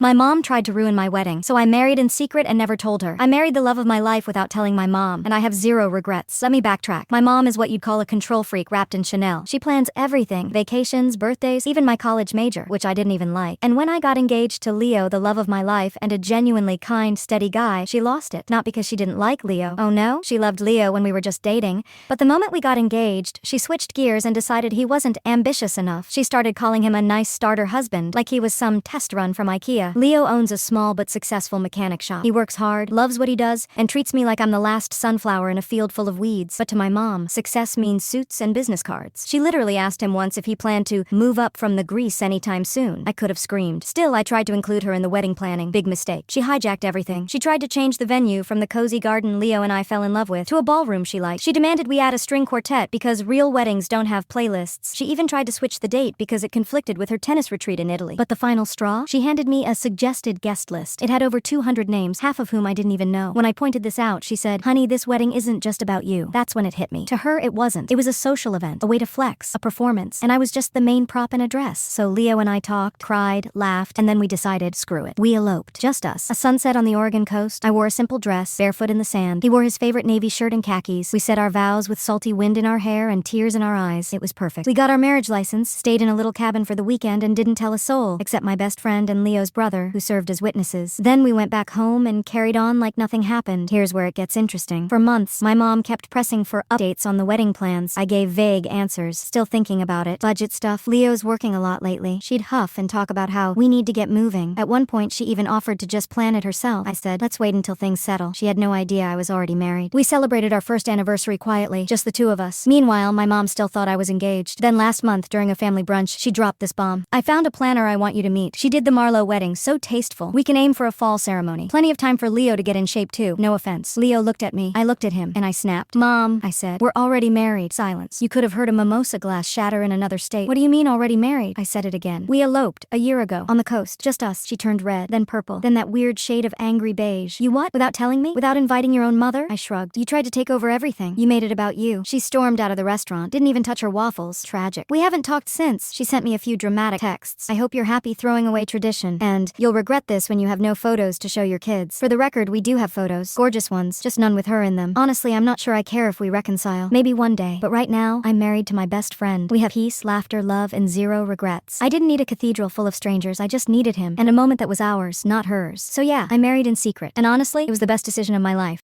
My mom tried to ruin my wedding, so I married in secret and never told her. I married the love of my life without telling my mom, and I have zero regrets. Let me backtrack. My mom is what you'd call a control freak wrapped in Chanel. She plans everything, vacations, birthdays, even my college major, which I didn't even like. And when I got engaged to Leo, the love of my life and a genuinely kind, steady guy, she lost it. Not because she didn't like Leo. Oh no, she loved Leo when we were just dating. But the moment we got engaged, she switched gears and decided he wasn't ambitious enough. She started calling him a nice starter husband, like he was some test run from IKEA. Leo owns a small but successful mechanic shop. He works hard, loves what he does, and treats me like I'm the last sunflower in a field full of weeds. But to my mom, success means suits and business cards. She literally asked him once if he planned to move up from the grease anytime soon. I could have screamed. Still, I tried to include her in the wedding planning. Big mistake. She hijacked everything. She tried to change the venue from the cozy garden Leo and I fell in love with to a ballroom she liked. She demanded we add a string quartet because real weddings don't have playlists. She even tried to switch the date because it conflicted with her tennis retreat in Italy. But the final straw? She handed me a suggested guest list. It had over 200 names, half of whom I didn't even know. When I pointed this out, she said, "Honey, this wedding isn't just about you." That's when it hit me. To her, it wasn't. It was a social event, a way to flex, a performance, and I was just the main prop in a dress. So Leo and I talked, cried, laughed, and then we decided, screw it. We eloped. Just us. A sunset on the Oregon coast. I wore a simple dress, barefoot in the sand. He wore his favorite navy shirt and khakis. We said our vows with salty wind in our hair and tears in our eyes. It was perfect. We got our marriage license, stayed in a little cabin for the weekend, and didn't tell a soul, except my best friend and Leo's brother, who served as witnesses. Then we went back home and carried on like nothing happened. Here's where it gets interesting. For months, my mom kept pressing for updates on the wedding plans. I gave vague answers, still thinking about it. Budget stuff. Leo's working a lot lately. She'd huff and talk about how we need to get moving. At one point, she even offered to just plan it herself. I said, let's wait until things settle. She had no idea I was already married. We celebrated our first anniversary quietly, just the two of us. Meanwhile, my mom still thought I was engaged. Then last month, during a family brunch, she dropped this bomb. "I found a planner I want you to meet. She did the Marlowe wedding, so tasteful. We can aim for a fall ceremony. Plenty of time for Leo to get in shape too. No offense." Leo looked at me. I looked at him, and I snapped. "Mom," I said, "we're already married." Silence. You could have heard a mimosa glass shatter in another state. "What do you mean already married?" I said it again. "We eloped a year ago, on the coast. Just us." She turned red, then purple, then that weird shade of angry beige. "You what? Without telling me? Without inviting your own mother?" I shrugged. "You tried to take over everything. You made it about you." She stormed out of the restaurant, didn't even touch her waffles. Tragic. We haven't talked since. She sent me a few dramatic texts. "I hope you're happy throwing away tradition. And you'll regret this when you have no photos to show your kids." For the record, we do have photos. Gorgeous ones, just none with her in them. Honestly, I'm not sure I care if we reconcile. Maybe one day. But right now, I'm married to my best friend. We have peace, laughter, love, and zero regrets. I didn't need a cathedral full of strangers. I just needed him. And a moment that was ours, not hers. So yeah, I married in secret. And honestly, it was the best decision of my life.